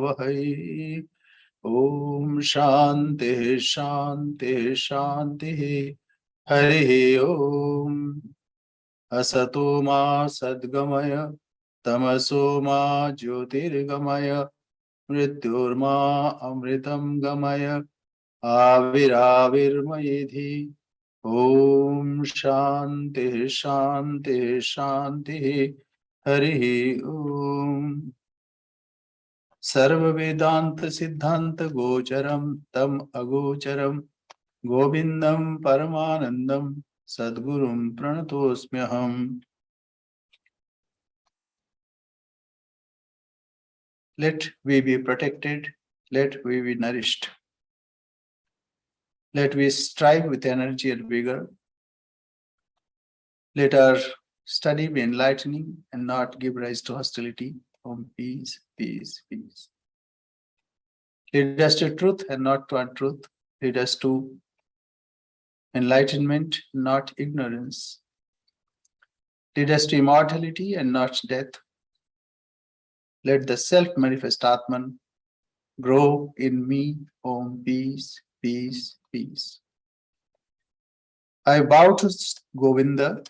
Tavahai. Om Shanti Shanti Shanti. Hari Om. Asato ma sadgamaya, tamaso ma jyotirgamaya, mrityurma amritam gamaya, aviravirmayedhi. Om Shanti Shanti Shanti. Hari Om. Sarva Vedanta Siddhanta Gocharam Tam Agocharam Govindam Paramanandam Sadgurum Pranatosmyaham. Let we be protected, let we be nourished. Let we strive with energy and vigor. Let our study be enlightening and not give rise to hostility. Om peace, peace, peace. Lead us to truth and not to untruth. Lead us to enlightenment, not ignorance. Lead us to immortality and not death. Let the self-manifest Atman grow in me. Om peace, peace, peace. I bow to Govinda,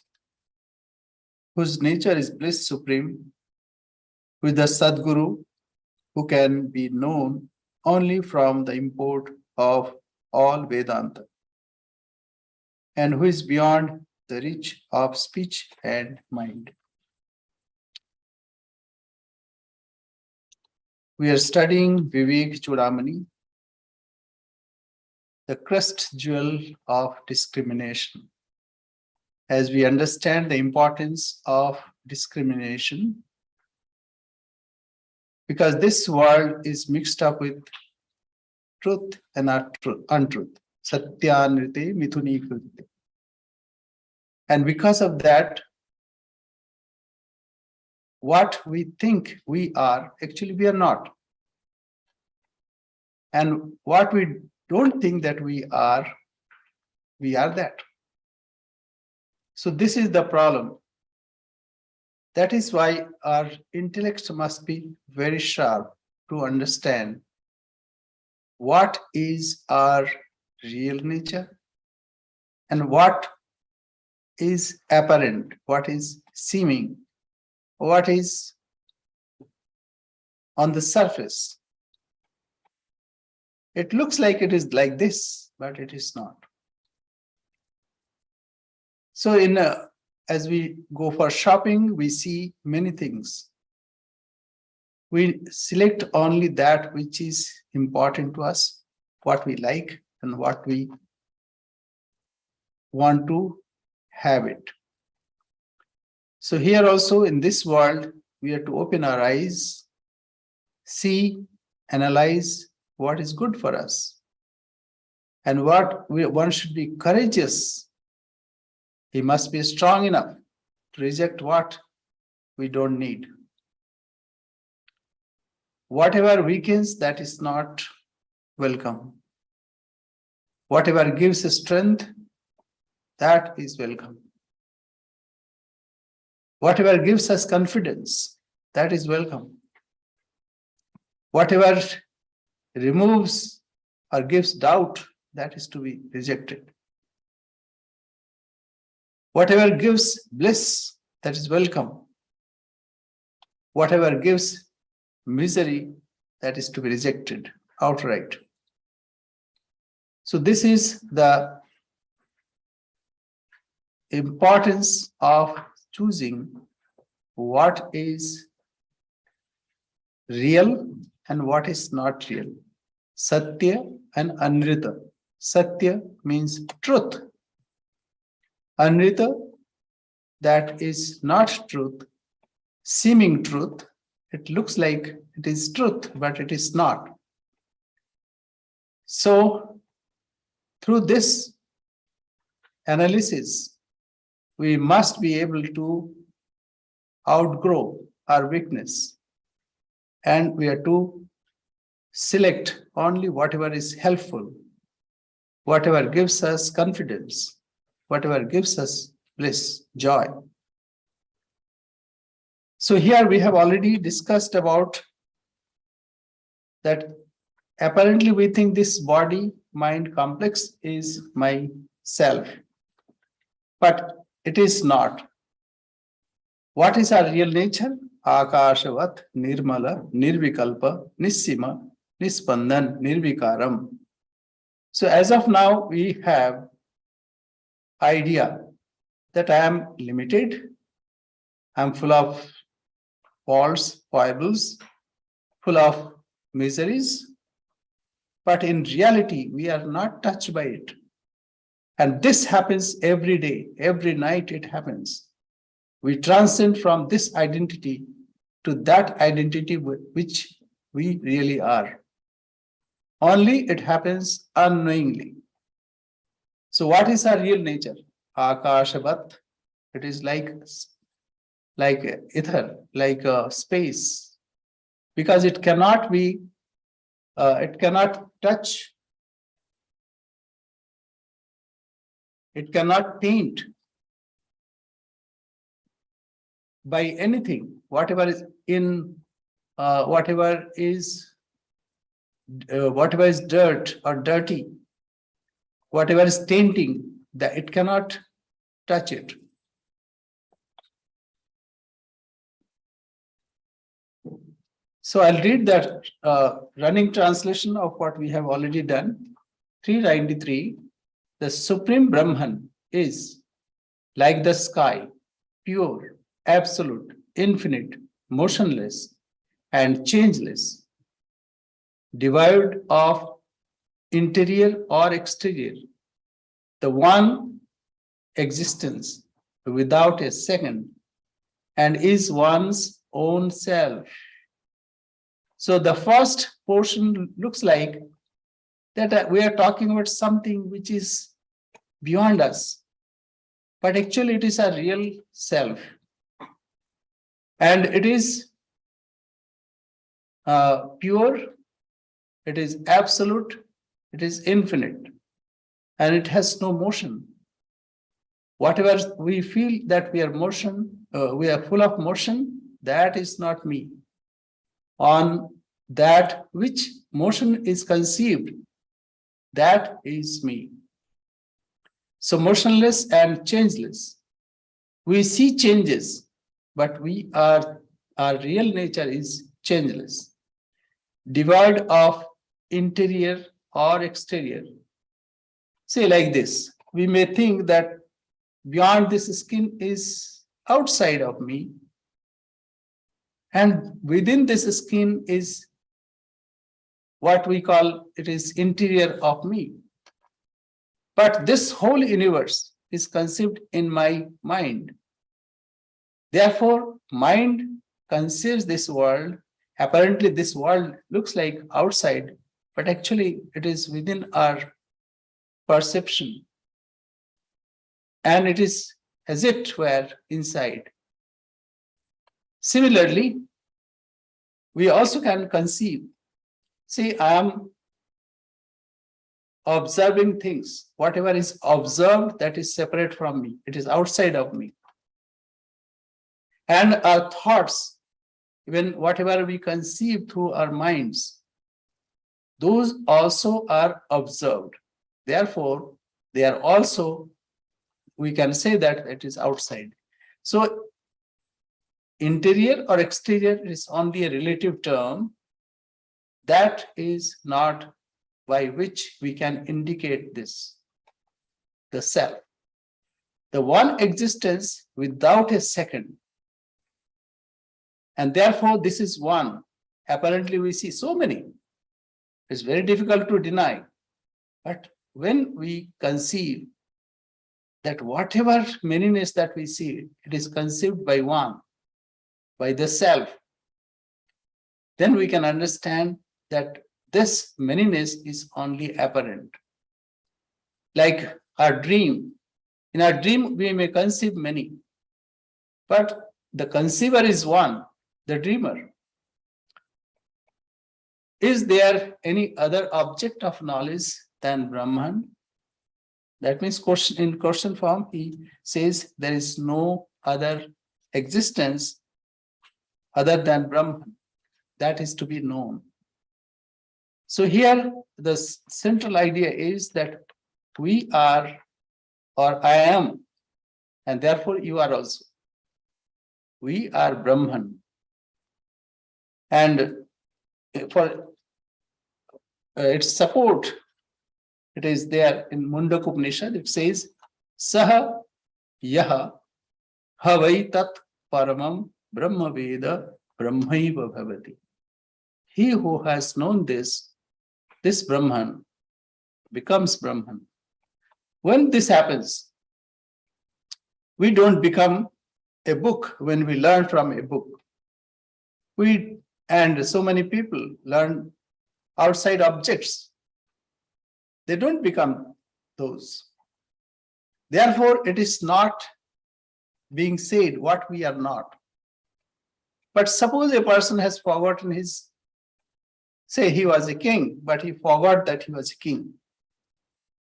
whose nature is bliss supreme, who is the Sadguru, who can be known only from the import of all Vedanta, and who is beyond the reach of speech and mind. We are studying Vivekachudamani, the crest jewel of discrimination. As we understand the importance of discrimination, because this world is mixed up with truth and untruth. Satyanrite mithuni kriti. And because of that, what we think we are, actually we are not. And what we don't think that we are that. So this is the problem. That is why our intellect must be very sharp to understand what is our real nature and what is apparent, what is seeming, what is on the surface. It looks like it is like this, but it is not. So as we go for shopping, we see many things. We select only that which is important to us, what we like and what we want to have it. So here also in this world, we have to open our eyes, see, analyze what is good for us. And one should be courageous. He must be strong enough to reject what we don't need. Whatever weakens, that is not welcome. Whatever gives us strength, that is welcome. Whatever gives us confidence, that is welcome. Whatever removes or gives doubt, that is to be rejected. Whatever gives bliss, that is welcome. Whatever gives misery, that is to be rejected outright. So this is the importance of choosing what is real and what is not real. Satya and Anrita. Satya means truth. Anrita, that is not truth, seeming truth. It looks like it is truth, but it is not. So, through this analysis, we must be able to outgrow our weakness. And we are to select only whatever is helpful, whatever gives us confidence, whatever gives us bliss, joy. So here we have already discussed about that apparently we think this body mind complex is my self, but it is not. What is our real nature? Akashavat, Nirmala, Nirvikalpa, Nissima, Nispandan, Nirvikaram. So as of now, we have idea that I am limited, I am full of faults, foibles, full of miseries, but in reality, we are not touched by it. And this happens every day, every night it happens. We transcend from this identity to that identity which we really are. Only it happens unknowingly. So what is our real nature? Akashavat. It is like ether, like space, because it cannot be, it cannot touch, it cannot taint by anything. Whatever is in, whatever is dirt or dirty, whatever is tainting, that it cannot touch it. So I'll read that running translation of what we have already done. 393. The Supreme Brahman is like the sky, pure, absolute, infinite, motionless, and changeless, devoid of interior or exterior, the one existence without a second, and is one's own self. So the first portion looks like that we are talking about something which is beyond us, but actually it is a real self. And it is pure, it is absolute, it is infinite, and it has no motion. Whatever we feel that we are motion, we are full of motion, that is not me. On that which motion is conceived, that is me. So motionless and changeless. We see changes, but our real nature is changeless, devoid of interior or exterior. Say like this, we may think that beyond this skin is outside of me, and within this skin is what we call it is interior of me. But this whole universe is conceived in my mind. Therefore, mind conceives this world. Apparently, this world looks like outside, but actually it is within our perception. And it is as it were inside. Similarly, we also can conceive. See, I am observing things. Whatever is observed, that is separate from me. It is outside of me. And our thoughts, even whatever we conceive through our minds, those also are observed. Therefore, they are also, we can say that it is outside. So, interior or exterior is only a relative term. That is not by which we can indicate this, the self. The one existence without a second. And therefore, this is one. Apparently, we see so many. It's very difficult to deny. But when we conceive that whatever manyness that we see, it is conceived by one, by the self, then we can understand that this manyness is only apparent. Like our dream. In our dream, we may conceive many, but the conceiver is one, the dreamer. Is there any other object of knowledge than Brahman? That means in question form, he says there is no other existence other than Brahman. That is to be known. So here the central idea is that we are, or I am, and therefore you are also. We are Brahman. And for its support, it is there in Mundaka Upanishad. It says, Saha Yaha Havai Tat Paramam Brahma Veda Brahmaiva Bhavati. He who has known this Brahman becomes Brahman. When this happens, we don't become a book when we learn from a book. And so many people learn outside objects. They don't become those. Therefore, it is not being said what we are not. But suppose a person has forgotten his, say he was a king, but he forgot that he was a king.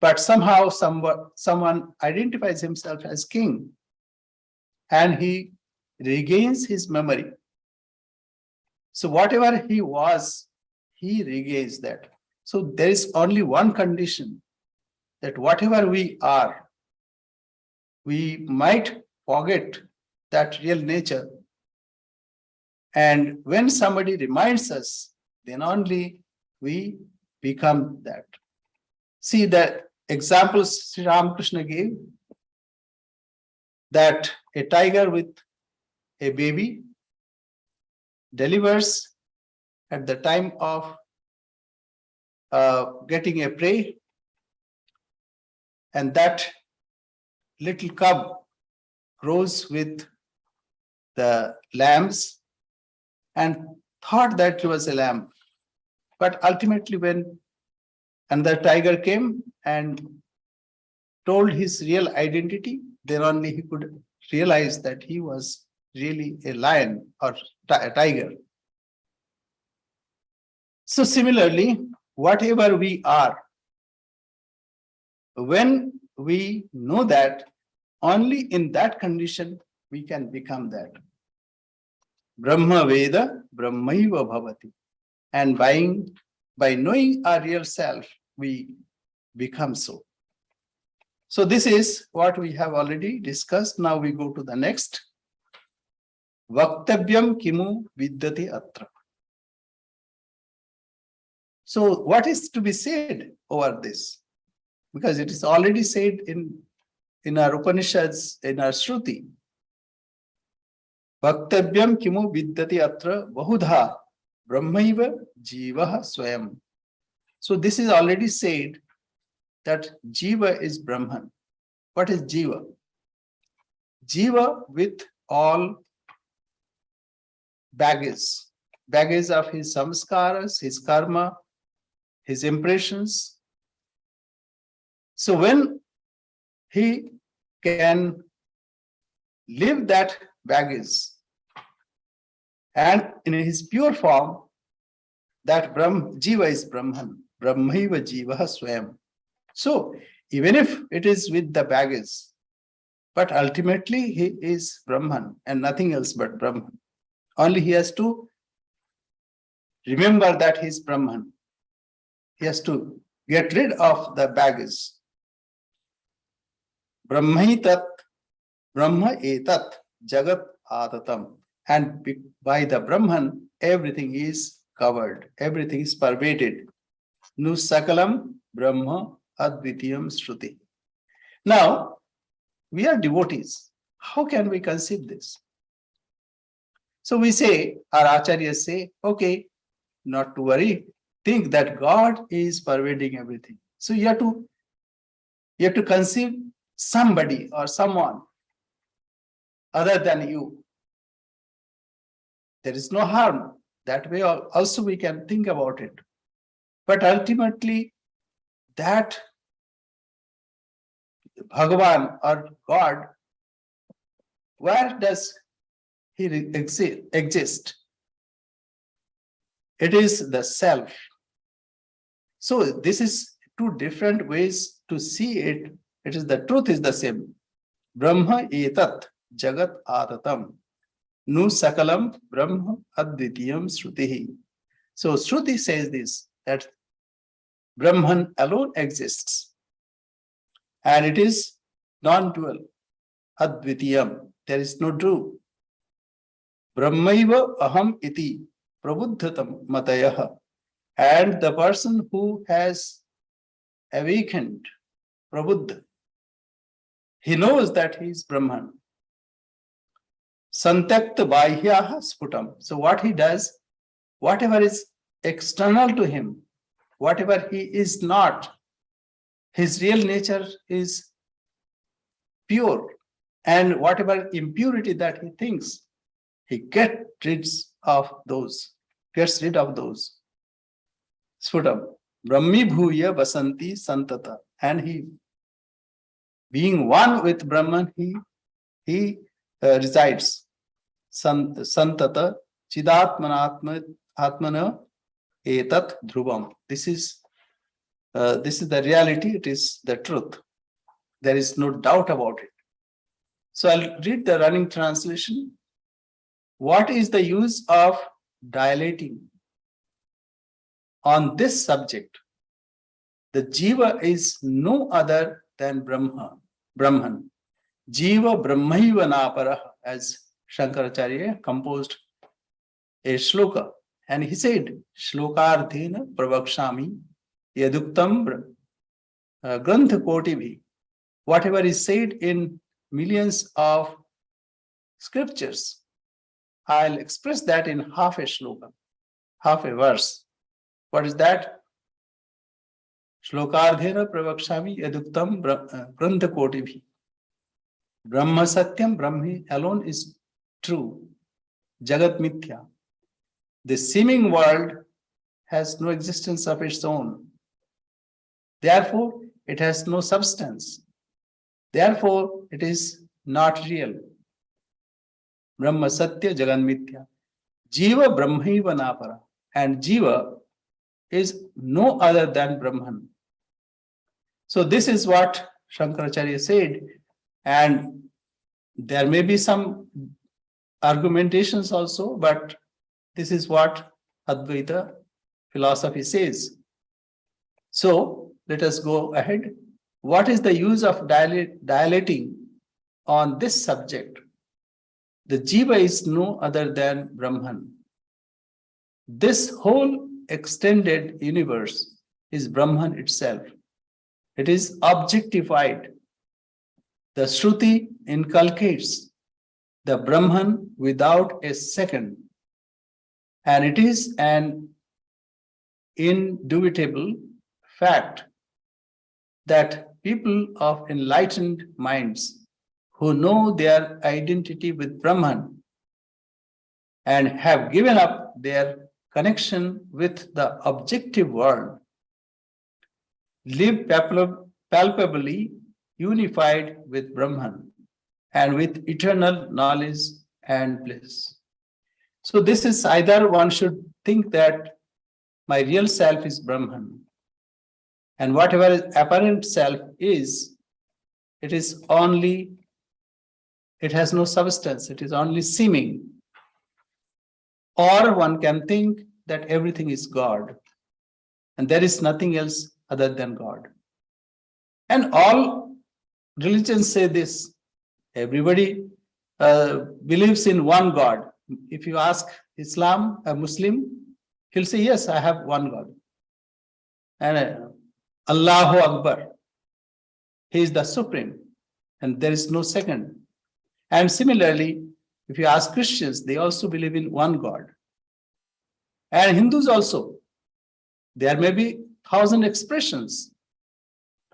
But somehow someone identifies himself as king and he regains his memory. So whatever he was, he regains that. So there is only one condition, that whatever we are, we might forget that real nature. And when somebody reminds us, then only we become that. See the examples Sri Ramakrishna gave, that a tiger with a baby delivers at the time of getting a prey, and that little cub grows with the lambs and thought that he was a lamb. But ultimately when another tiger came and told his real identity, then only he could realize that he was really a lion or a tiger. So similarly, whatever we are, when we know that, only in that condition we can become that. Brahma Veda, Brahmaiva Bhavati. And by knowing our real self, we become so. So this is what we have already discussed. Now we go to the next. Vaktavyam kimu vidyate atra. So what is to be said over this? Because it is already said in our Upanishads, in our Shruti. Vaktavyam kimu vidyate atra bahudha brahmaiva jiva swayam. So this is already said that Jiva is Brahman. What is Jiva? Jiva with all baggage of his samskaras, his karma, his impressions. So when he can live that baggage and in his pure form, that Jiva is Brahman. Brahmaiva Jiva Swayam. So even if it is with the baggage, but ultimately he is Brahman and nothing else but Brahman. Only he has to remember that he is Brahman. He has to get rid of the baggage. Brahmaitat, Brahma etat, Jagat atatam. And by the Brahman, everything is covered, everything is pervaded. Nu sakalam Brahma advitiyam shruti. Now, we are devotees. How can we conceive this? So we say, our acharyas say, okay, not to worry, think that God is pervading everything. So you have to conceive somebody or someone other than you. There is no harm. That way also we can think about it. But ultimately, that Bhagavan or God, where does he exist? It is the self. So this is two different ways to see it. It is the truth is the same. Brahma etat jagat atatam. Nu sakalam Brahma advitiyam shrutihi. So Shruti says this, that Brahman alone exists. And it is non-dual. Advitiyam. There is no two. Brahmaiva aham iti prabuddhatam matayah. And the person who has awakened, prabuddha, he knows that he is Brahman. Santakta bahyah sputam. So what he does, whatever is external to him, whatever he is not, his real nature is pure. And whatever impurity that he thinks, he gets rid of those. Sputam. Brahmi bhuya vasanti santata. And he, being one with Brahman, he resides. Santata chidatmanatma atmana etat dhruvam. This is the reality. It is the truth. There is no doubt about it. So I'll read the running translation. What is the use of dilating on this subject? The Jiva is no other than Brahman. Jiva Brahmaiva Napara, as Shankaracharya composed a shloka. And he said, Shlokardhena pravakshami yaduktam grantha kotivi. Whatever is said in millions of scriptures, I'll express that in half a shloka, half a verse. What is that? Shlokardhena pravakshami yaduktam grantha kotivi. Brahma satyam, Brahmi alone is true. Jagat mithya. The seeming world has no existence of its own. Therefore, it has no substance. Therefore, it is not real. Brahma satya jagat mithya. Jiva brahmaiva napara. And Jiva is no other than Brahman. So this is what Shankaracharya said. And there may be some argumentations also, but this is what Advaita philosophy says. So let us go ahead. What is the use of dilating on this subject? The Jiva is no other than Brahman. This whole extended universe is Brahman itself. It is objectified. The Shruti inculcates the Brahman without a second. And it is an indubitable fact that people of enlightened minds who know their identity with Brahman and have given up their connection with the objective world live palpably unified with Brahman and with eternal knowledge and bliss. So this is either one should think that my real self is Brahman, and whatever apparent self is, it has no substance, it is only seeming. Or one can think that everything is God, and there is nothing else other than God. And all religions say this. Everybody believes in one God. If you ask Islam, a Muslim, he'll say, yes, I have one God. And Allahu Akbar. He is the supreme, and there is no second. And similarly, if you ask Christians, they also believe in one God. And Hindus also. There may be 1,000 expressions,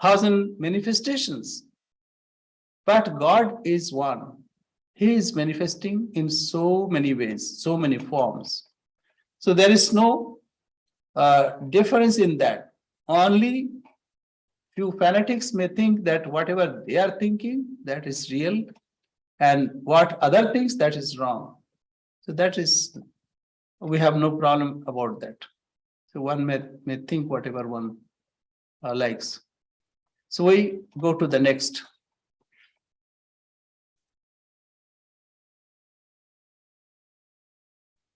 1,000 manifestations, but God is one. He is manifesting in so many ways, so many forms. So there is no difference in that. Only few fanatics may think that whatever they are thinking, that is real, and what other things, that is wrong. So that is, we have no problem about that. So one may think whatever one likes. So we go to the next.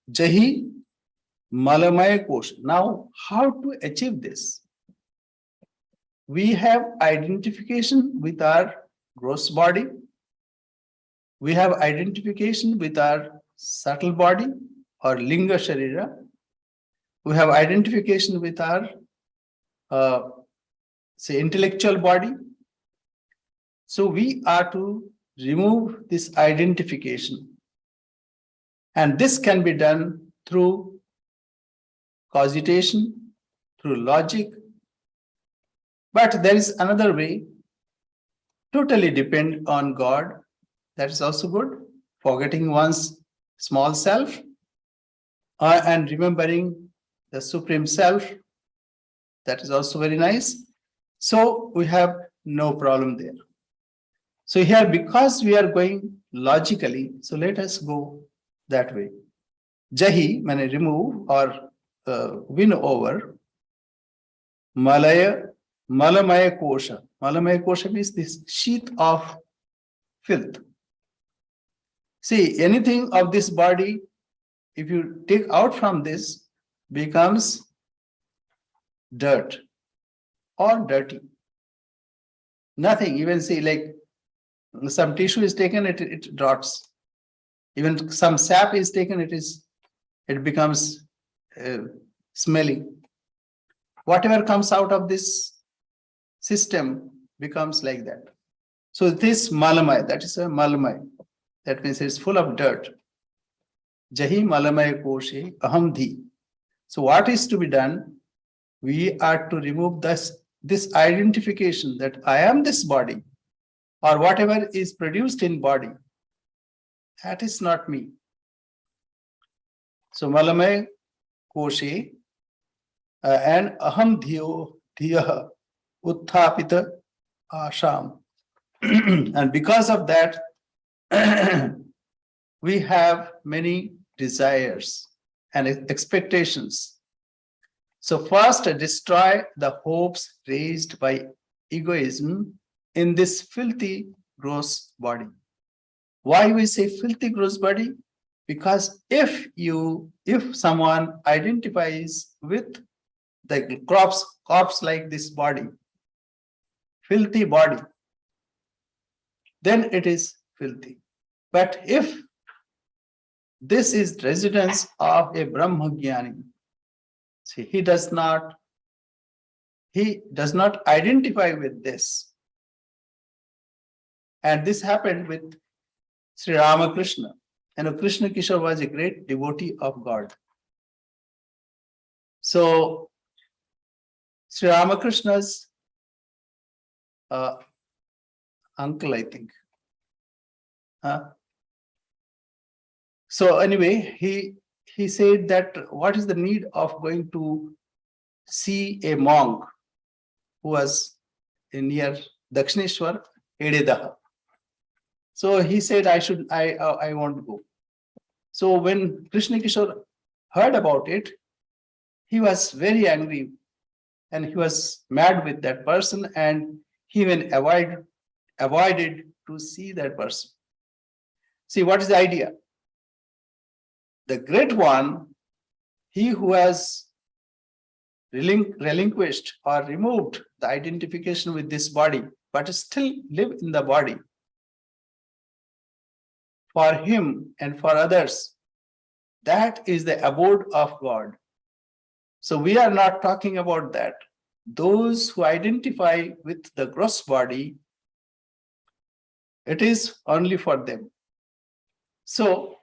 Jahi Malamaya Kosh. Now, how to achieve this? we have identification with our gross body. We have identification with our subtle body or linga sharira. We have identification with our say intellectual body. So we are to remove this identification. And this can be done through cogitation, through logic. But there is another way, totally depend on God. That is also good. Forgetting one's small self and remembering the Supreme Self. That is also very nice. So we have no problem there. So here, because we are going logically, so let us go that way. Jahi, means remove or win over. Malamaya kosha. Malamaya kosha means this sheath of filth. See, anything of this body, if you take out from this, becomes dirt or dirty. Nothing, even see, like some tissue is taken, it drops. Even some sap is taken, it becomes smelly. Whatever comes out of this system becomes like that. So this malamaya, that is a malamaya. That means it's full of dirt. Jahi malamaya koshe aham dhi. So what is to be done? We are to remove this identification that I am this body or whatever is produced in body. That is not me. So malamaya koshe and aham dhiyaha utthapita asham. And because of that, we have many desires and expectations. So first, destroy the hopes raised by egoism in this filthy, gross body. Why we say filthy, gross body? Because if someone identifies with the corpse like this body, filthy body, then it is filthy. But if this is residence of a Brahmagyani, see, he does not identify with this. And this happened with Sri Ramakrishna. And Krishna Kishore was a great devotee of God. So Sri Ramakrishna's uncle, I think. So anyway, he said that what is the need of going to see a monk who was near Dakshineshwar, Ededaha. So he said, I want to go. So when Krishna Kishore heard about it, he was very angry and he was mad with that person, and he even avoided to see that person. See, what is the idea? The great one, he who has relinquished or removed the identification with this body, but still live in the body, for him and for others, that is the abode of God. So we are not talking about that. Those who identify with the gross body, it is only for them. So,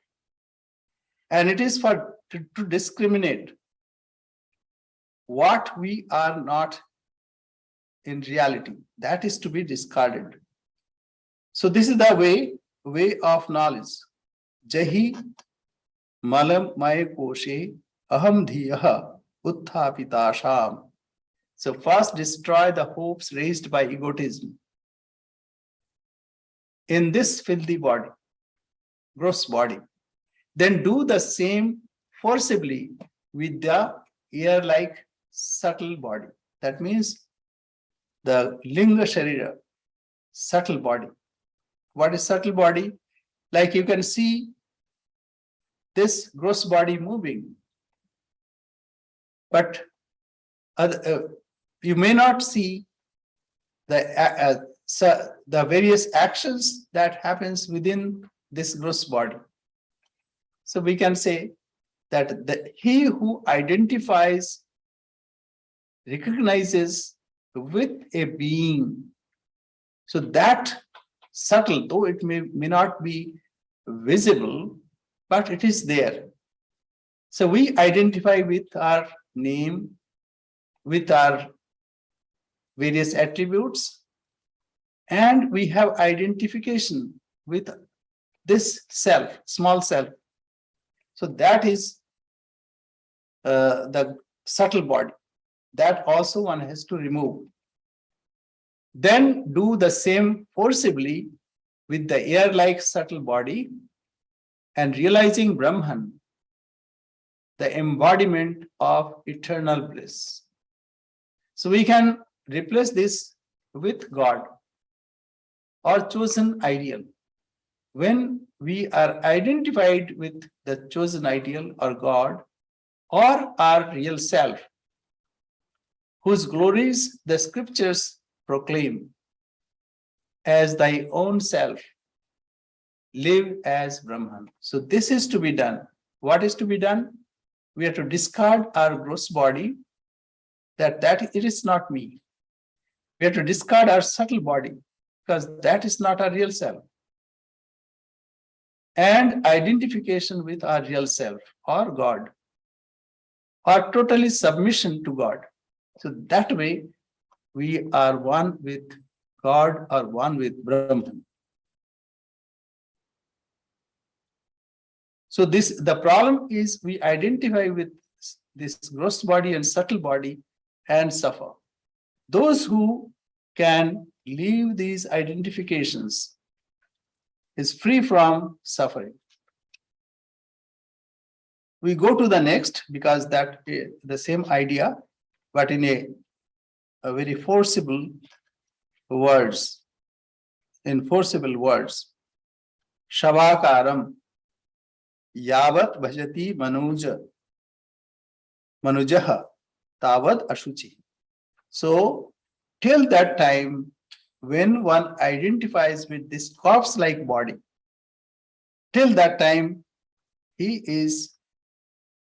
and it is to discriminate what we are not in reality. That is to be discarded. So this is the way of knowledge. Jahi malam maya koshe aham dhiyaha utthapitasham. So first destroy the hopes raised by egotism in this filthy body, gross body. Then do the same forcibly with the ear-like subtle body. That means the linga sharira, subtle body. What is subtle body? Like you can see this gross body moving, but you may not see the various actions that happens within this gross body. So we can say that he who identifies, recognizes with a being, so that subtle, though it may not be visible, but it is there. So we identify with our name, with our various attributes, and we have identification with this self, small self. So that is the subtle body. That also one has to remove. Then do the same forcibly with the air-like subtle body and realizing Brahman, the embodiment of eternal bliss. So we can replace this with God or chosen ideal. When we are identified with the chosen ideal or God or our real self, whose glories the scriptures proclaim, as thy own self, live as Brahman. So this is to be done. What is to be done? We have to discard our gross body, that it is not me. We have to discard our subtle body, because that is not our real self. And identification with our real self or God, or totally submission to God. So that way we are one with God or one with Brahman. So the problem is we identify with this gross body and subtle body and suffer. Those who can leave these identifications is free from suffering. We go to the next, because that the same idea, but in a very forcible words. In forcible words. Shavakaram yavat bhajati manujaha tavad ashuchi. So till that time, when one identifies with this corpse-like body, till that time he is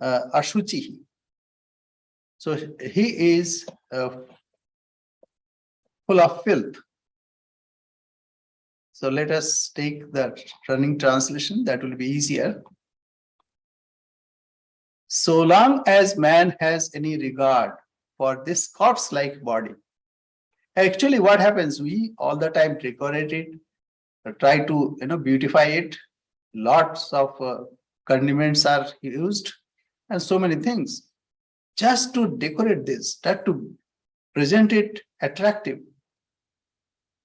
ashuchi. So he is full of filth. So let us take the running translation, that will be easier. So long as man has any regard for this corpse-like body, actually what happens, we all the time decorate it, try to beautify it. Lots of condiments are used and so many things just to decorate this, that to present it attractive.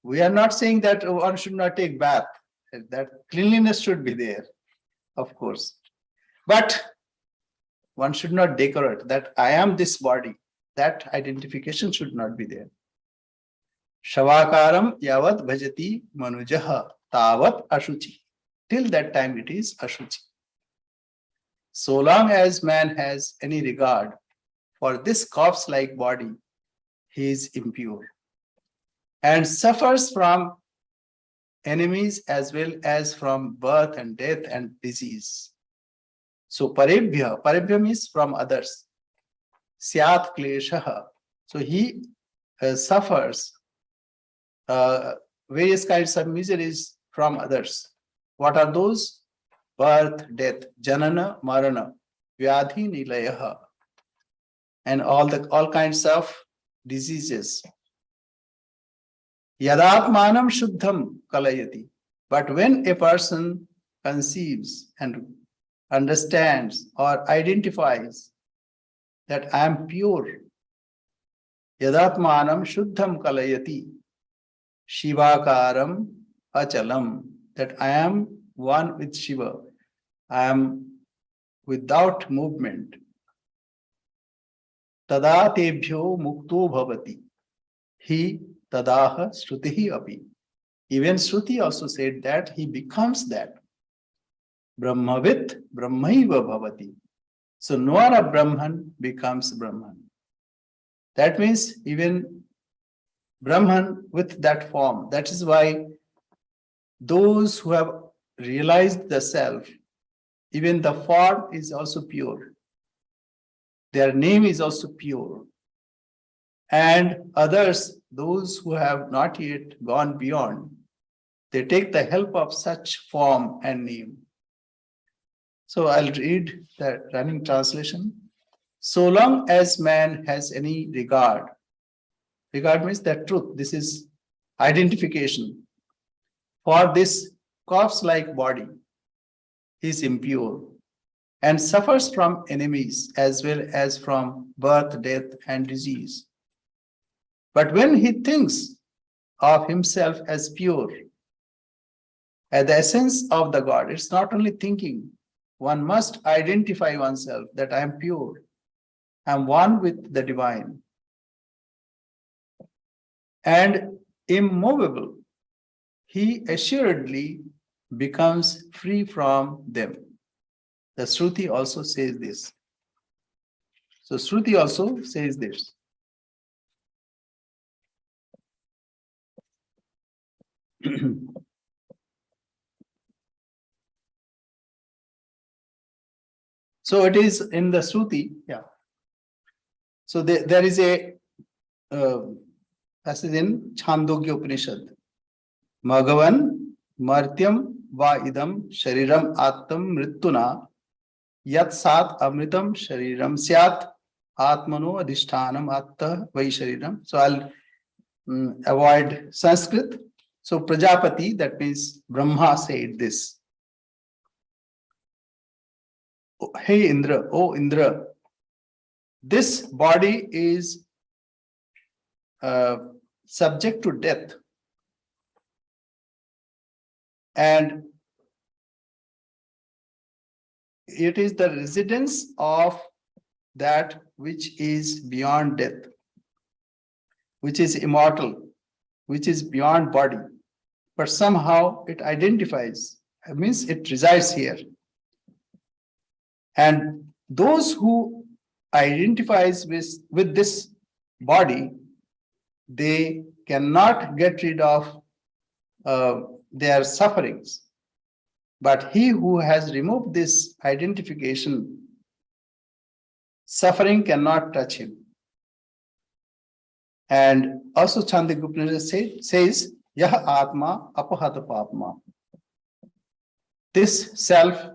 We are not saying that one should not take bath, that cleanliness should be there, of course, but one should not decorate that I am this body. That identification should not be there. Shavakaram yavat bhajati manujaha tavat ashuchi. Till that time it is ashuchi. So long as man has any regard for this corpse-like body, he is impure and suffers from enemies as well as from birth and death and disease. So parebhya means from others. Syat kleshaha. So he suffers various kinds of miseries from others. What are those? Birth, death, janana, marana, vyadhi, nilayaha, and all kinds of diseases. Yadatmanam shuddham kalayati. But when a person conceives and understands or identifies that I am pure, yadatmanam shuddham kalayati, shivakaram achalam, that I am one with Shiva, I am without movement. Tada tebhyo mukto bhavati, he tadaha shrutihi api. Even Shruti also said that he becomes that. Brahmavit brahmaiva bhavati. So knower of Brahman becomes Brahman. That means even Brahman with that form. That is why those who have realized the self, even the form is also pure. Their name is also pure. And others, those who have not yet gone beyond, they take the help of such form and name. So I'll read the running translation. So long as man has any regard, regard means that truth, this is identification. For this corpse-like body, he is impure and suffers from enemies as well as from birth, death, and disease. But when he thinks of himself as pure, as the essence of the God, it's not only thinking, one must identify oneself that I am pure, I am one with the divine, and immovable, he assuredly becomes free from them. The Shruti also says this. So Shruti also says this. So it is in the Shruti, yeah. So there is a passage in Chandogya Upanishad. Magavan martyam va idam shariram attam mrittuna yat sat amritam shariram syat atmano adhishtanam atta vai shariram. So I'll avoid Sanskrit. So Prajapati, that means Brahma, said this. Hey Indra, oh Indra, this body is subject to death, and it is the residence of that which is beyond death, which is immortal, which is beyond body, but somehow it identifies, it means it resides here. And those who identifies with this body, they cannot get rid of their sufferings. But he who has removed this identification, suffering cannot touch him. And also Chandogya Upanishad says, Yah Atma Apahata Papma. This self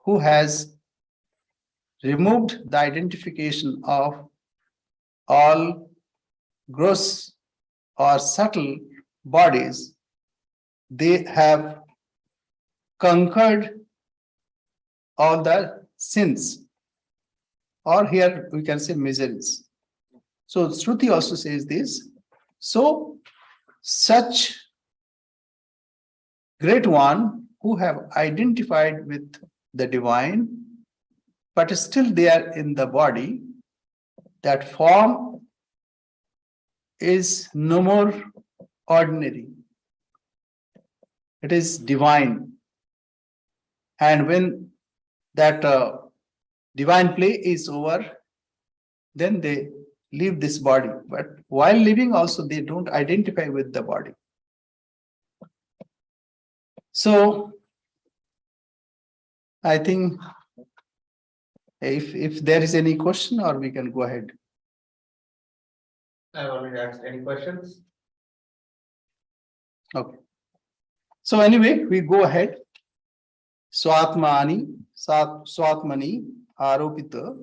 who has removed the identification of all gross or subtle bodies, they have conquered all the sins, or here we can say miseries. So Shruti also says this. So such great one who have identified with the divine, but still they are in the body, that form is no more ordinary. It is divine. And when that divine play is over, then they leave this body. But while living also, they don't identify with the body. So I think if there is any question, or we can go ahead. I've already asked any questions. Okay. So anyway, we go ahead. Swatmani, Swatmani, Aropita.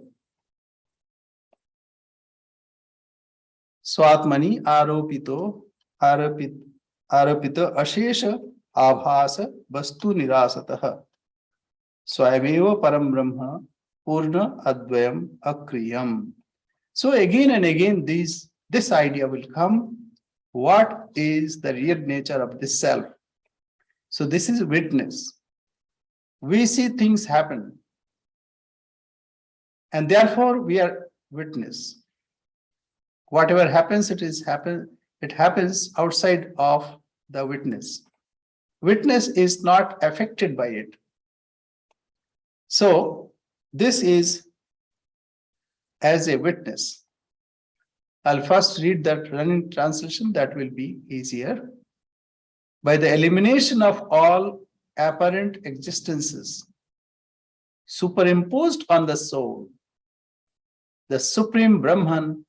Swatmani, Aropito, Aropita, Ashesha, Abhasa, Vastu Nirasataha. Swayameva Param Brahma, Purna Advayam Akriyam. So again and again, this idea will come. What is the real nature of this self? So this is witness. We see things happen, and therefore we are witness. Whatever happens, it happens outside of the witness. Witness is not affected by it. So this is as a witness. I'll first read that running translation, that will be easier. By the elimination of all apparent existences superimposed on the soul, the supreme Brahman,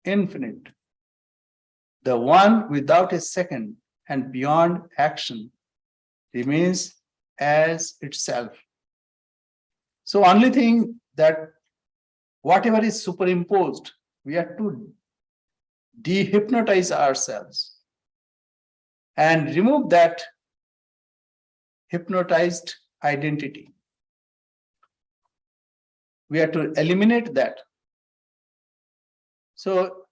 infinite, the one without a second and beyond action, remains as itself. So only thing that whatever is superimposed, we have to dehypnotize ourselves and remove that hypnotized identity. We have to eliminate that. So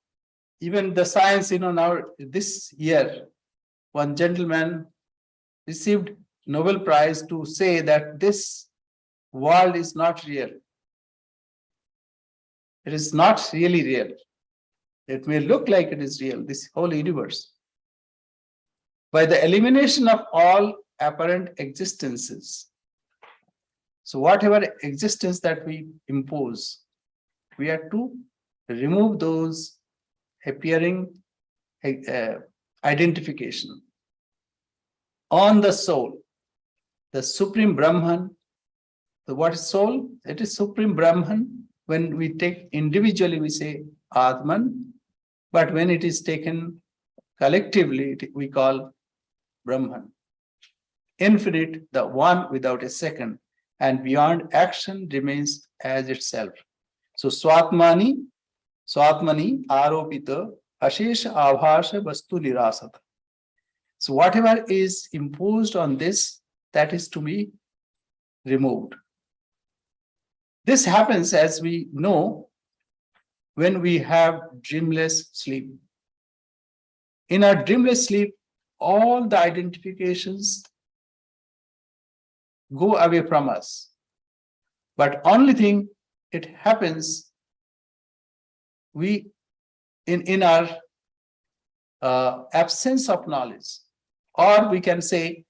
even the science, now this year, one gentleman received Nobel Prize to say that this world is not real. It is not really real. It may look like it is real, this whole universe. By the elimination of all apparent existences. So whatever existence that we impose, we have to remove those appearing identification. On the soul, the supreme Brahman. So what is soul? It is supreme Brahman. When we take individually, we say Atman, but when it is taken collectively, we call Brahman. Infinite, the one without a second, and beyond action remains as itself. So Swatmani, Aropita, Ashesha Avhasha Vastu Nirasata. So whatever is imposed on this, that is to be removed. This happens, as we know, when we have dreamless sleep. In our dreamless sleep, all the identifications go away from us. But only thing, it happens, we, in our absence of knowledge, or we can say,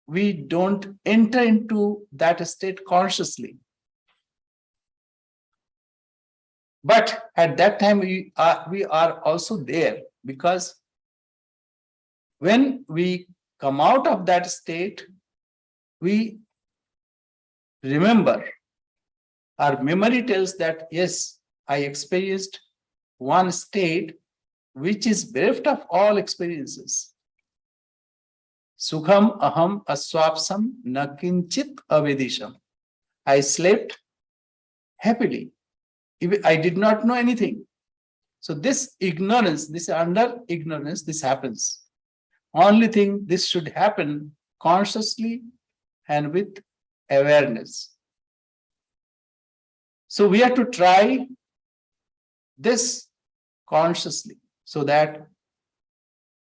we don't enter into that state consciously. But at that time, we are also there, because when we come out of that state, we remember, our memory tells that, yes, I experienced one state which is bereft of all experiences. Sukham aham aswapsam na kinchit avedisham. I slept happily. I did not know anything. So this ignorance, this under ignorance, this happens. Only thing, this should happen consciously and with awareness. So we have to try this consciously, so that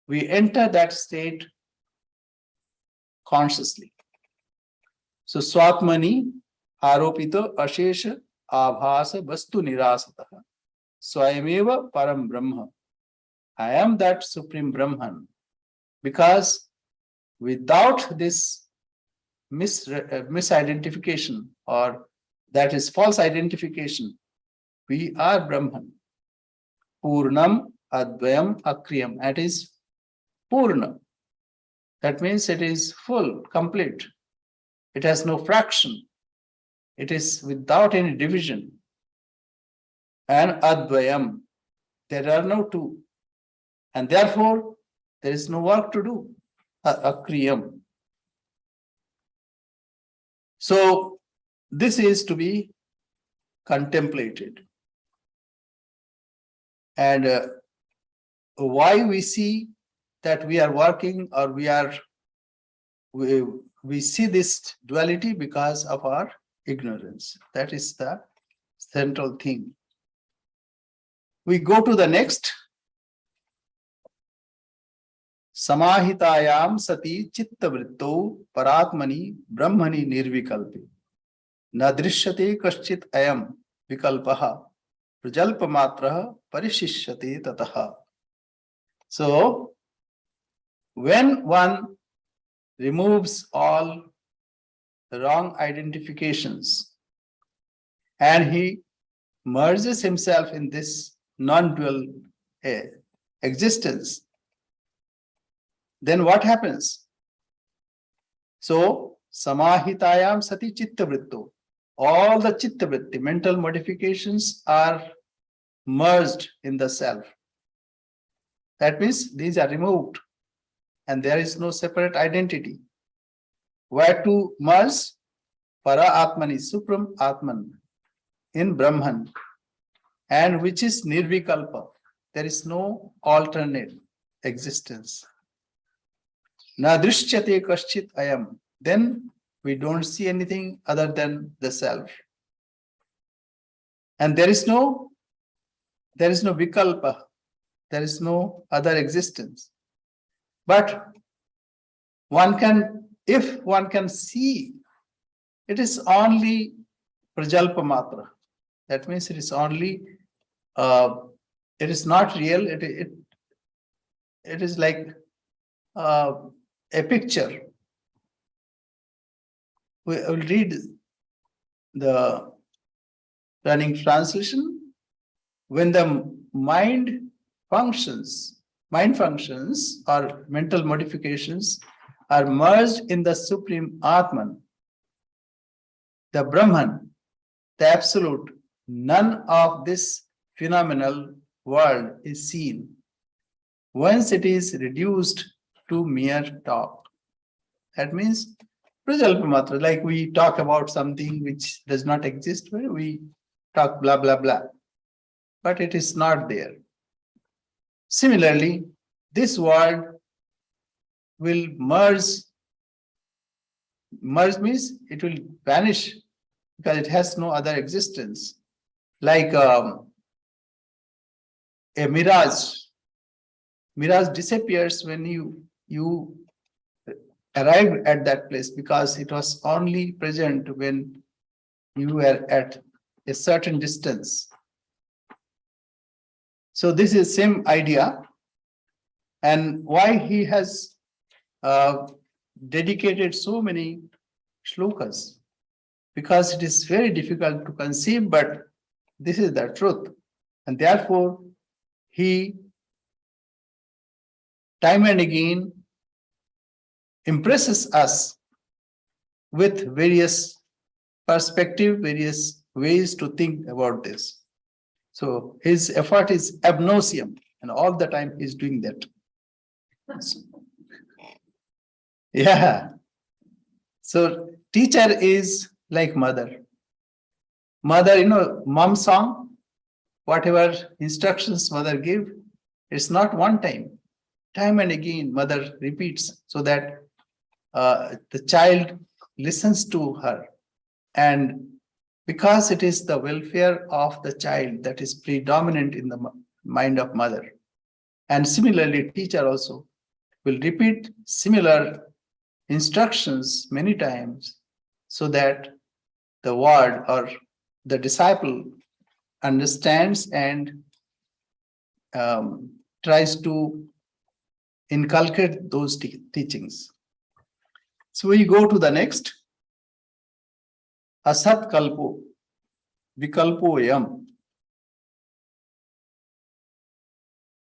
we enter that state consciously. So Swatmani Aropito Ashesha Abhasa Vastu Nirasataha Swayameva Param Brahma. I am that supreme Brahman, because without this misidentification, or that is false identification, we are Brahman. Purnam Advayam Akriyam. That is Purna. That means it is full, complete. It has no fraction. It is without any division. And Advayam. There are no two. And therefore, there is no work to do. Akriyam. So, this is to be contemplated. And why we see that we are working, or we see this duality, because of our ignorance. That is the central thing. We go to the next. Samahitayam sati chitta vritto paratmani brahmani nirvikalpi nadrishyate kaschit ayam vikalpaha prajalpa matraha parishishyate tataha. So, when one removes all the wrong identifications and he merges himself in this non-dual existence, then what happens? So, samahitayam sati chitta vritto. All the chitta vritti, mental modifications are merged in the self. That means these are removed and there is no separate identity. Where to merge? Para Atmani, Supreme Atman, in Brahman, and which is Nirvikalpa. There is no alternate existence. Na drishyate kaschit ayam. Then we don't see anything other than the self. And there is no vikalpa. There is no other existence. But if one can see, it is only prajalpa matra. That means it is only, it is not real. It is like a picture. We will read the running translation. When the mind functions or mental modifications are merged in the Supreme Atman, the Brahman, the Absolute, none of this phenomenal world is seen. Once it is reduced to mere talk. That means Prajalpa Matra, like we talk about something which does not exist, where we talk blah blah blah. But it is not there. Similarly, this world will merge. Merge means it will vanish because it has no other existence. Like a mirage. Mirage disappears when you arrive at that place because it was only present when you were at a certain distance. So this is same idea, and why he has dedicated so many shlokas, because it is very difficult to conceive, but this is the truth, and therefore he time and again impresses us with various perspectives, various ways to think about this. So his effort is ab nauseam, and all the time he's doing that. Yeah. So teacher is like mother. Mother, mom song, whatever instructions mother give, it's not one time. Time and again, mother repeats so that the child listens to her. And because it is the welfare of the child that is predominant in the mind of mother. And similarly, teacher also will repeat similar instructions many times so that the ward or the disciple understands and tries to inculcate those teachings. So we go to the next. Asat kalpo, vikalpo yam.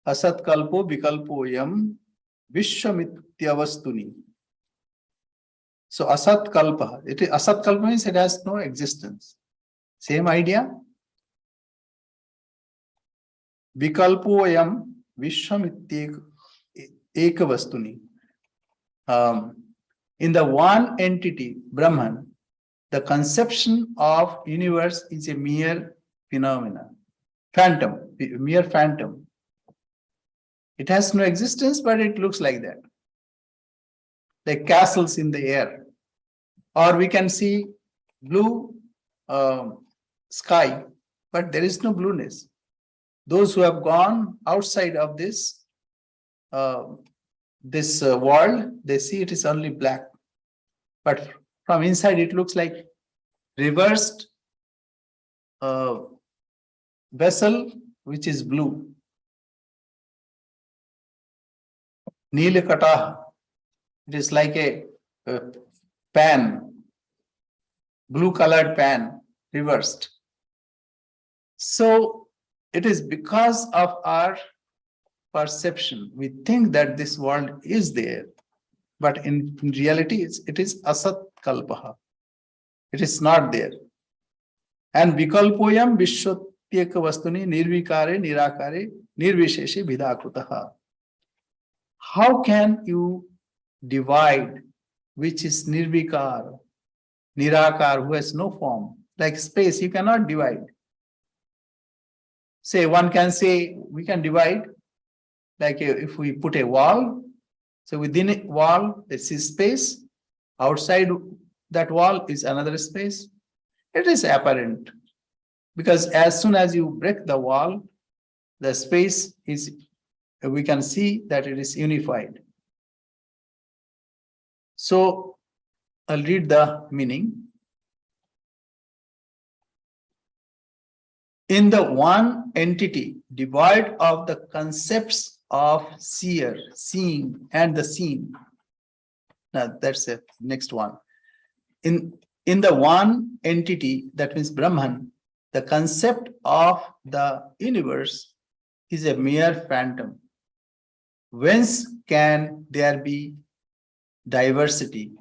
Asat kalpo, vikalpo yam, vishwamityavastuni. So asat kalpa, asat kalpa means it has no existence. Same idea. Vikalpo yam, vishwamityekavastuni. In the one entity, Brahman, the conception of universe is a mere phenomenon, mere phantom. It has no existence, but it looks like that. Like castles in the air. Or we can see blue sky, but there is no blueness. Those who have gone outside of this world, they see it is only black. But from inside, it looks like reversed vessel, which is blue. Nilakata, it is like a pan, blue colored pan, reversed. So it is because of our perception. We think that this world is there, but in reality, it is asat kalpaha. It is not there. And vikalpoyam vishwatyeka vastuni nirvikare nirakare nirvisheshe vidakutaha. How can you divide which is nirvikar, nirakar, who has no form? Like space, you cannot divide. Say, one can say, we can divide, like if we put a wall, so within a wall, this is space, outside that wall is another space. It is apparent, because as soon as you break the wall, the space is, we can see that it is unified. So I'll read the meaning. In the one entity, devoid of the concepts of seer, seeing, and the seen. Now that's the next one. In the one entity, that means Brahman, the concept of the universe is a mere phantom. Whence can there be diversity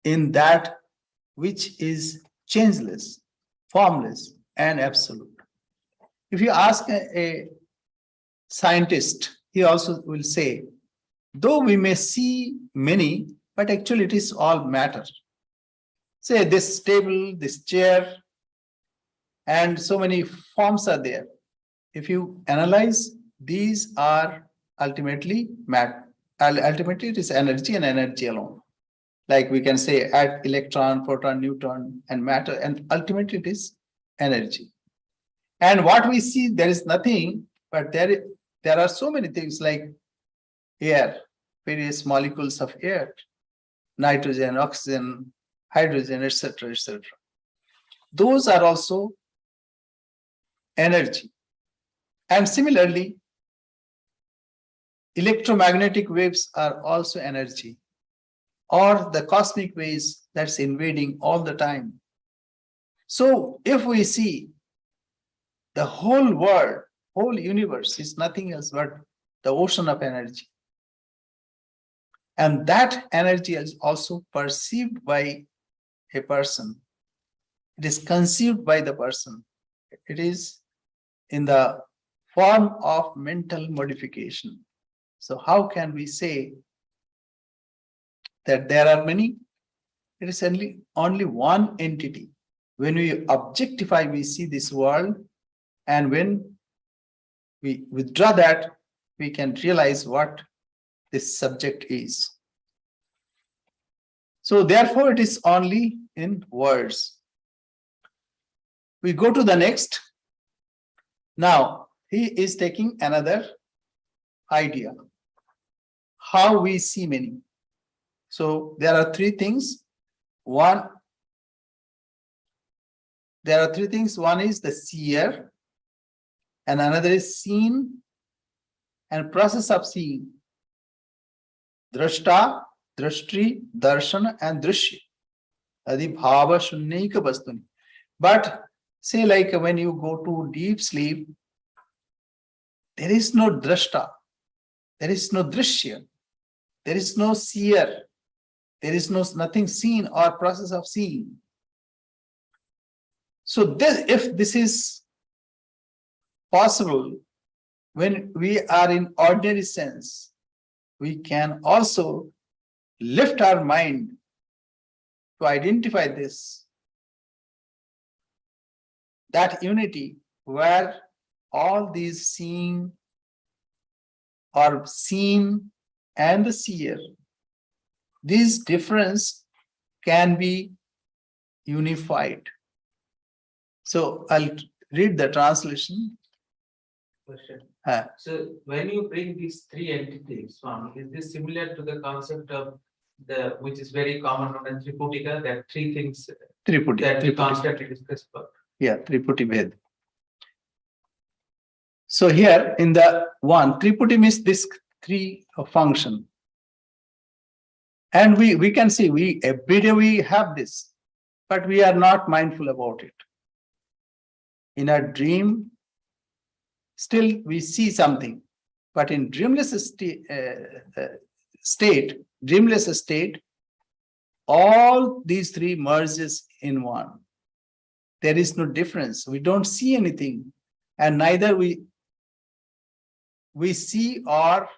in that which is changeless, formless, and absolute? If you ask a scientist, he also will say, though we may see many, but actually it is all matter. Say this table, this chair, and so many forms are there. If you analyze, these are ultimately matter. Ultimately, it is energy and energy alone. Like we can say add electron, proton, neutron, and matter, and ultimately it is energy. And what we see, there is nothing, but there are so many things like air, various molecules of air, nitrogen, oxygen, hydrogen, etc., etc. Those are also energy. And similarly, electromagnetic waves are also energy, or the cosmic waves that's invading all the time. So if we see the whole world, whole universe is nothing else but the ocean of energy. And that energy is also perceived by a person. It is conceived by the person. It is in the form of mental modification. So how can we say that there are many? It is only one entity. When we objectify, we see this world, and when we withdraw that, we can realize what this subject is. So therefore, it is only in words. We go to the next. Now, he is taking another idea, how we see many. So there are three things. One is the seer, and another is seen and process of seeing. Drashta, Drishtri, Darshan, and Drishya. Adi bhava shunnaika vastuni. But say like when you go to deep sleep, there is no drashta, there is no drishya, there is no seer, there is nothing seen or process of seeing. So if this is possible, when we are in ordinary sense, we can also lift our mind to identify this, that unity where all these seeing or seen and the seer, this difference can be unified. So I'll read the translation. Question. Uh, So when you bring these three entities, Swami, is this similar to the concept of which is very common on Triputika, that three things Triputi. that we constantly discuss about? Yeah, Triputi Bhed. So here in the one, Triputi means this three function. And we can see, every day we have this, but we are not mindful about it. In a dream, still we see something, But in dreamless state, all these three merges in one. There is no difference. We don't see anything, and neither we see, or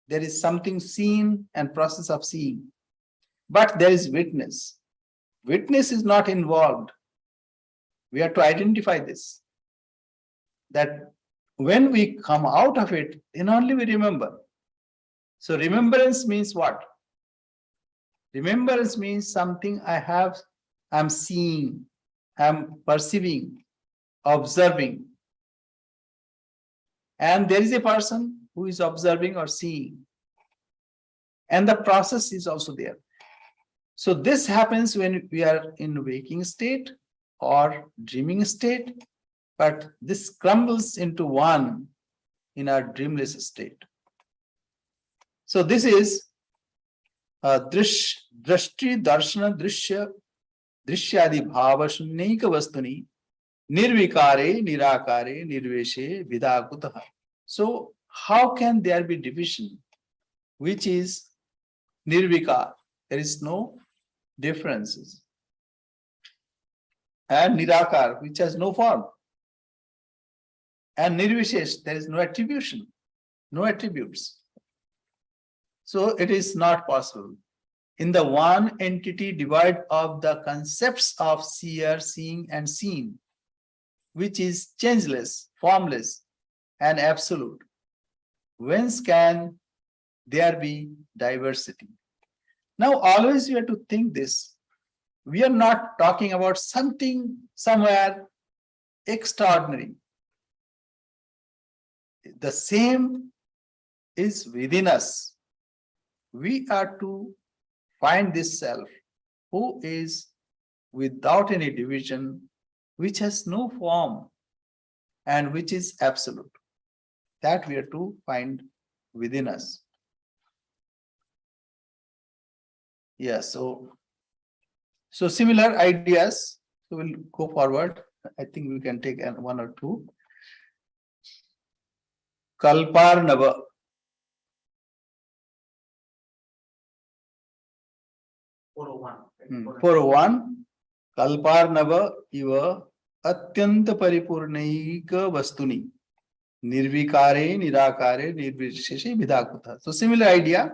there is something seen and process of seeing. But there is witness. Witness is not involved. We have to identify this. That when we come out of it, then only we remember. So remembrance means what? Remembrance means something I'm seeing, I'm perceiving, observing. And there is a person who is observing or seeing. And the process is also there. So this happens when we are in waking state or dreaming state, but this crumbles into one in our dreamless state. So this is drashti darshana drishyadi bhava shunyaika vastuni nirvikare nirakare nirveshe vidakutaha. So how can there be division, which is nirvikar? There is no differences. And nirakar, which has no form. And nirvishesh, there is no attribution, no attributes. So it is not possible. In the one entity divide of the concepts of seer, seeing, and seen, which is changeless, formless, and absolute. Whence can there be diversity? Now, always you have to think this. We are not talking about something somewhere extraordinary. The same is within us. We are to find this self who is without any division, which has no form, and which is absolute. That we are to find within us. Yeah, so similar ideas. So we'll go forward. I think we can take one or two. Kalparnava. 401. Kalparnava iva atyanta paripurnaika vastuni nirvikare nirakare nirvisheshe vidakutha. So similar idea,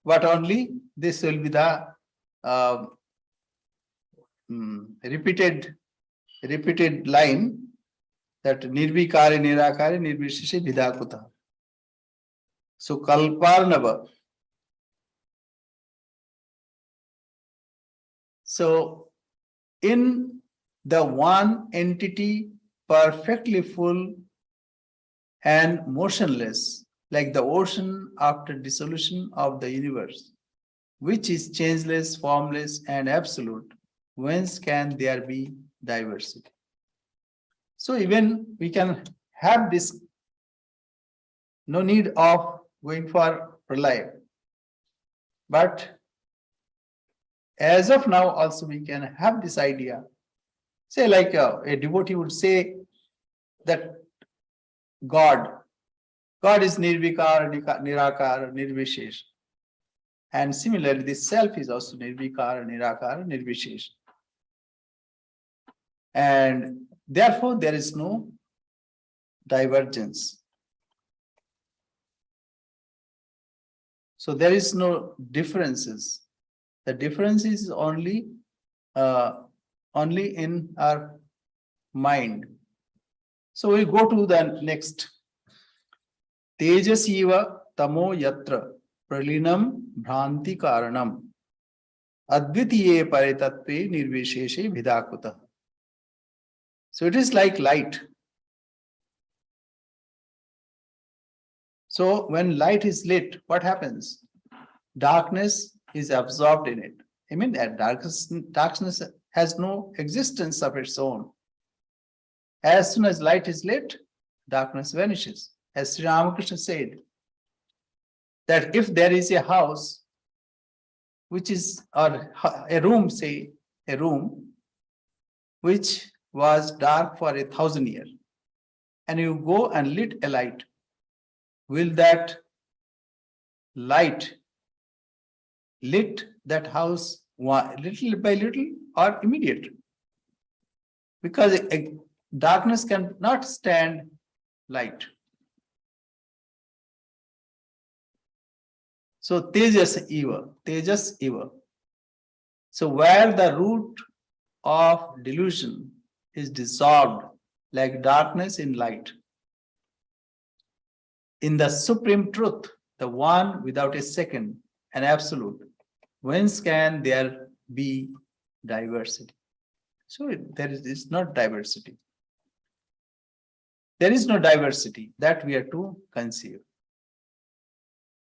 but only this will be the repeated line, that nirvikare nirakare nirvisheshe vidakutha. So kalparnava. So in the one entity perfectly full and motionless, like the ocean after dissolution of the universe, which is changeless, formless, and absolute, whence can there be diversity? So even we can have this, no need of going for pralaya. But as of now, also we can have this idea. Say like a devotee would say that God is nirvikar, nirakar, nirvishesh. And similarly, this self is also nirvikar, nirakar, nirvishesh. And therefore, there is no divergence. So there is no differences. The difference is only in our mind. So we go to the next. Tejasiva tamo yatra pralinam bhranti karanam advitiye paritatve nirvisheshe vidakuta. So it is like light. So when light is lit, what happens? Darkness is absorbed in it. I mean, that darkness has no existence of its own. As soon as light is lit, darkness vanishes. As Sri Ramakrishna said, that if there is a house, which is, or a room, say, a room, which was dark for 1,000 years, and you go and lit a light, will that light lit that house little by little or immediate? Because darkness cannot stand light. So tejas eva. So where the root of delusion is dissolved like darkness in light, in the supreme truth, the one without a second, an absolute, whence can there be diversity? So there is not diversity. There is no diversity that we are to conceive.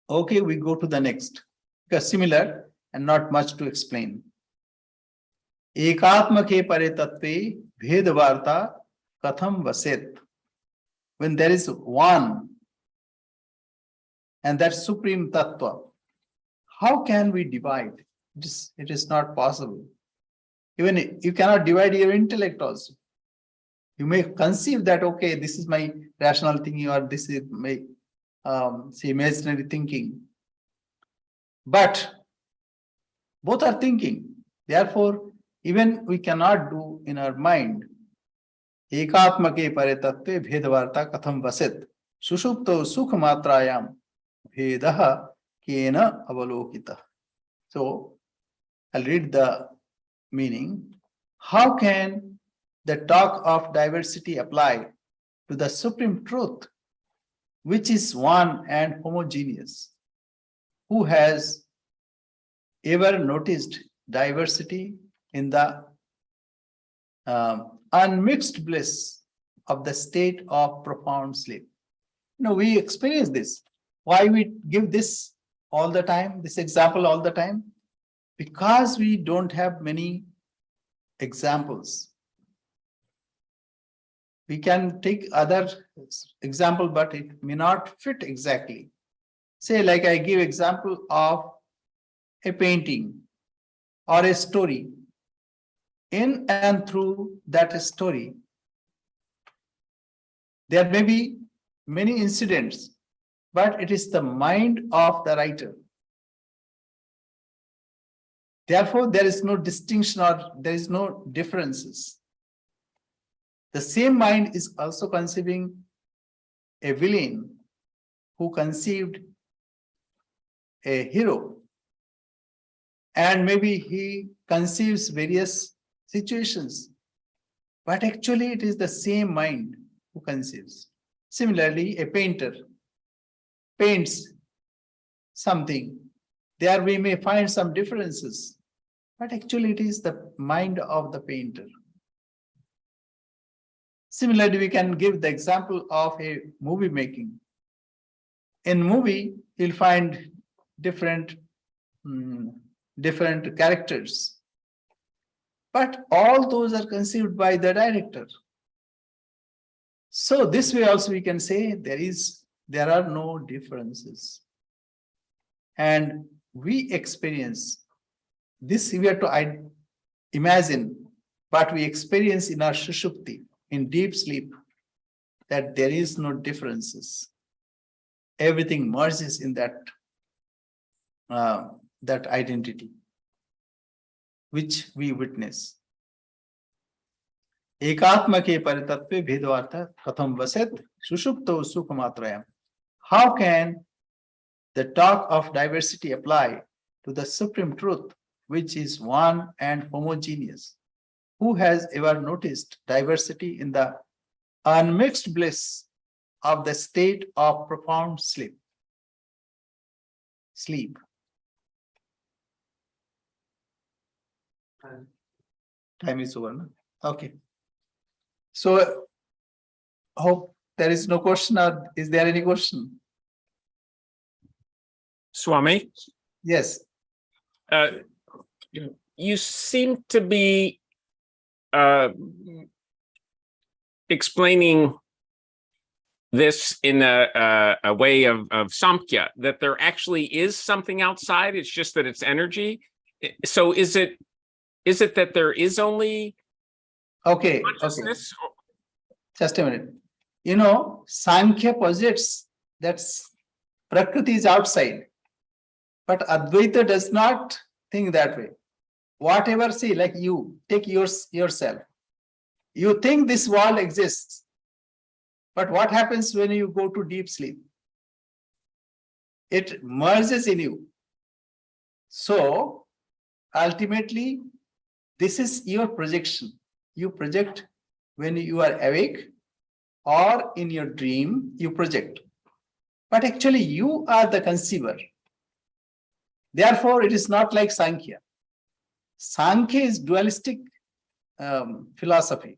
Okay, we go to the next, because similar and not much to explain. Ekatma ke pare tattve bhed varta katham vaset. When there is one and that supreme tattva, how can we divide? It is not possible. Even you cannot divide your intellect also. You may conceive that, okay, this is my rational thinking or this is my say imaginary thinking. But both are thinking. Therefore, even we cannot do in our mind. Ekatmake pare tattve bhedavarta katham vaset. Sushupto sukha matrayam bhedaha kena avalokita. So, I'll read the meaning. How can the talk of diversity apply to the supreme truth, which is one and homogeneous? Who has ever noticed diversity in the unmixed bliss of the state of profound sleep? We experience this. Why we give this all the time, this example all the time? Because we don't have many examples. We can take other example, but it may not fit exactly. Say, like I give example of a painting or a story. In and through that story, there may be many incidents, but it is the mind of the writer. Therefore, there is no distinction or there is no differences. The same mind is also conceiving a villain who conceived a hero, and maybe he conceives various situations, but actually it is the same mind who conceives. Similarly, a painter paints something. There we may find some differences, but actually it is the mind of the painter. Similarly, we can give the example of a movie making. In movie, you'll find different characters, but all those are conceived by the director. So this way also we can say there are no differences, and we experience this. We have to imagine, but we experience in our Sushupti, in deep sleep, that there is no differences. Everything merges in that identity which we witness. Ekatma ke paritatve bhedavarta katham vaset sushupto sukamatrayam. How can the talk of diversity apply to the supreme truth, which is one and homogeneous? Who has ever noticed diversity in the unmixed bliss of the state of profound sleep? Time is over. No? Okay. So, hope there is no question, or is there any question? Swami, Yes. You seem to be explaining this in a way of Samkhya, that there actually is something outside. It's just that it's energy. So is it that there is only Okay. Just a minute. Sankhya posits that Prakriti is outside. But Advaita does not think that way. Whatever, see, like you, take yourself. You think this world exists. But what happens when you go to deep sleep? It merges in you. So, ultimately, this is your projection. You project when you are awake or in your dream, you project. But actually, you are the conceiver. Therefore, it is not like Sankhya. Sankhya is dualistic philosophy.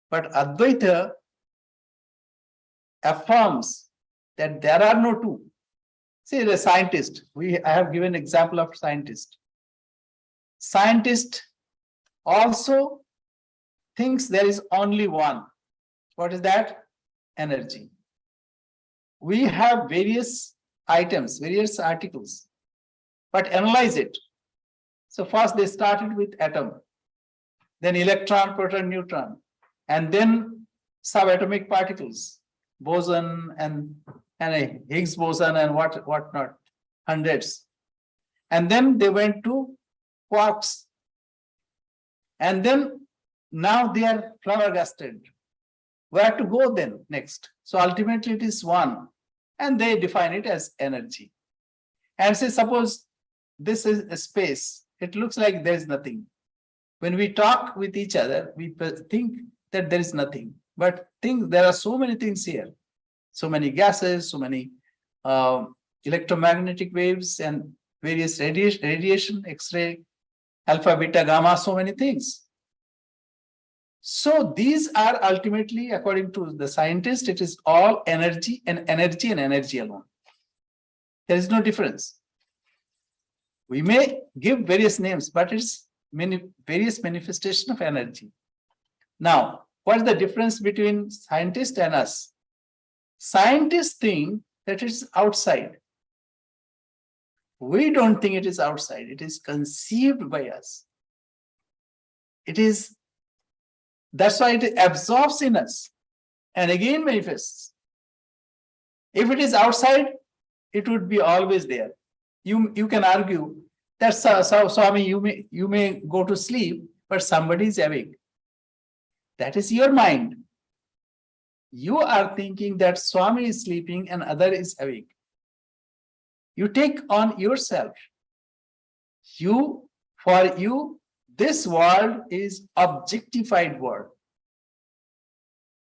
But Advaita affirms that there are no two. See, the scientist, I have given example of scientist. Scientist also thinks there is only one. What is that? Energy. We have various items, various articles, but analyze it. So first they started with atom, then electron, proton, neutron, and then subatomic particles, boson and a Higgs boson and what not, hundreds. And then they went to quarks. And then now they are flabbergasted. Where to go then next? So ultimately it is one. And they define it as energy. And say, suppose this is a space. It looks like there is nothing. When we talk with each other, we think that there is nothing. But think there are so many things here. So many gases, so many electromagnetic waves and various radiation, X-ray, alpha, beta, gamma, so many things. So these are ultimately, according to the scientist, it is all energy and energy alone. There is no difference. We may give various names, but it's various manifestation of energy. Now, what is the difference between scientists and us? Scientists think that it's outside. We don't think it is outside. It is conceived by us. It is, that's why it absorbs in us and again manifests. If it is outside, it would be always there. You can argue that Swami, you may go to sleep, but somebody is awake. That is your mind. You are thinking that Swami is sleeping and other is awake. You take on yourself. For you, this world is objectified world.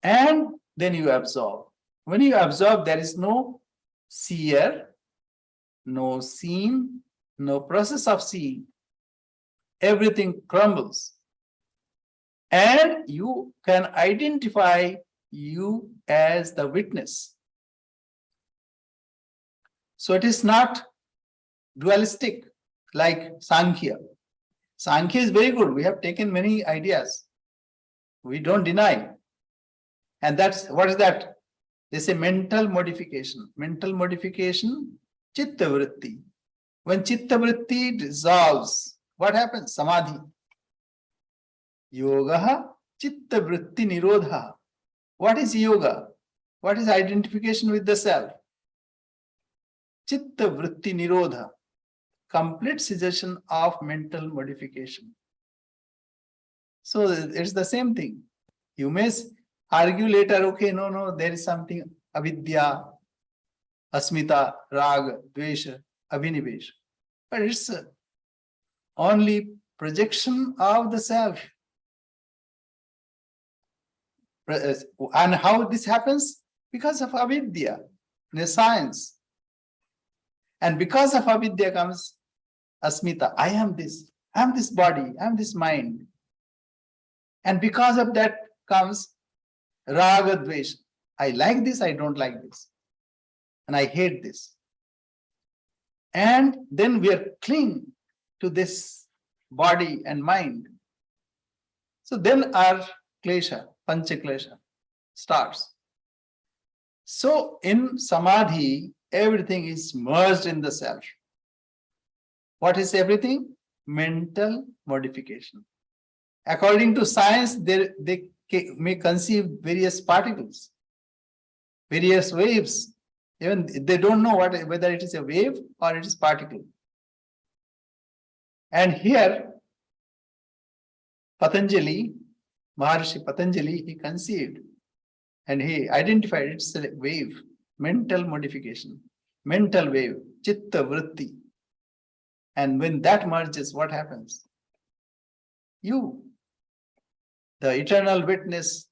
And then you absorb. When you absorb, there is no seer, no seen, no process of seeing. Everything crumbles. And you can identify you as the witness. So it is not dualistic like Sankhya. Sankhya is very good. We have taken many ideas. We don't deny. And that's, what is that? They say mental modification. Mental modification, chitta vritti. When chitta vritti dissolves, what happens? Samadhi. Yoga, chitta vritti nirodha. What is yoga? What is identification with the self? Chitta vritti nirodha. Complete cessation of mental modification. So it's the same thing. You may argue later, okay, no, there is something, avidya, asmita, raga, dvesha, abhinivesh. But it's only projection of the self. And how this happens? Because of avidya, in science. And because of avidya comes asmita. I am this body, I am this mind. And because of that comes raga, dvesha. I like this, I don't like this. And I hate this. And then we are clinging to this body and mind. So then our klesha, pancha klesha starts. So in samadhi, everything is merged in the self. What is everything? Mental modification. According to science, they may conceive various particles, various waves, Even they don't know whether it is a wave or it is particle. And here, Patanjali, Maharishi Patanjali, he conceived and he identified it's a wave, mental modification, mental wave, chitta vritti. And when that merges, what happens? You, the eternal witness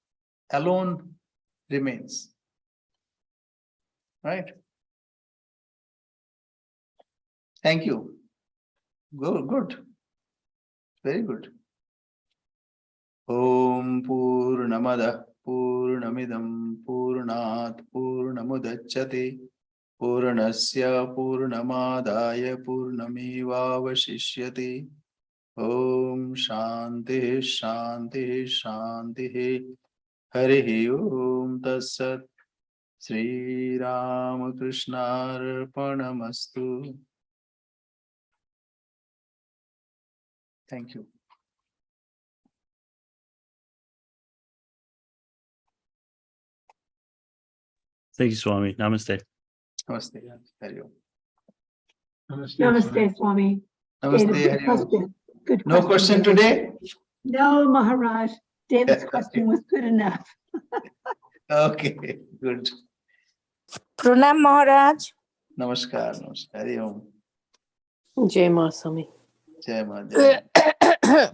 alone remains. Right? Thank you. Good. Very good. Om Purnamada Purnamidam Purnat Purnamudachyate Purnasya Purnamadaya Purnamevavashishyate. Om Shanti Shanti Shanti. Harihi Om Tassat. Sri Ramakrishna Arpanamastu. Thank you. Thank you, Swami. Namaste. Namaste. Hari Om. Namaste, Swami. Namaste. David, Hari Om. good No question David. today? No, Maharaj. David's question was good enough. Okay, good. Pranam Maharaj. Namaskar. Namaskar. Hari Om. Jai Ma Swami. Jai Ma. Jai Ma.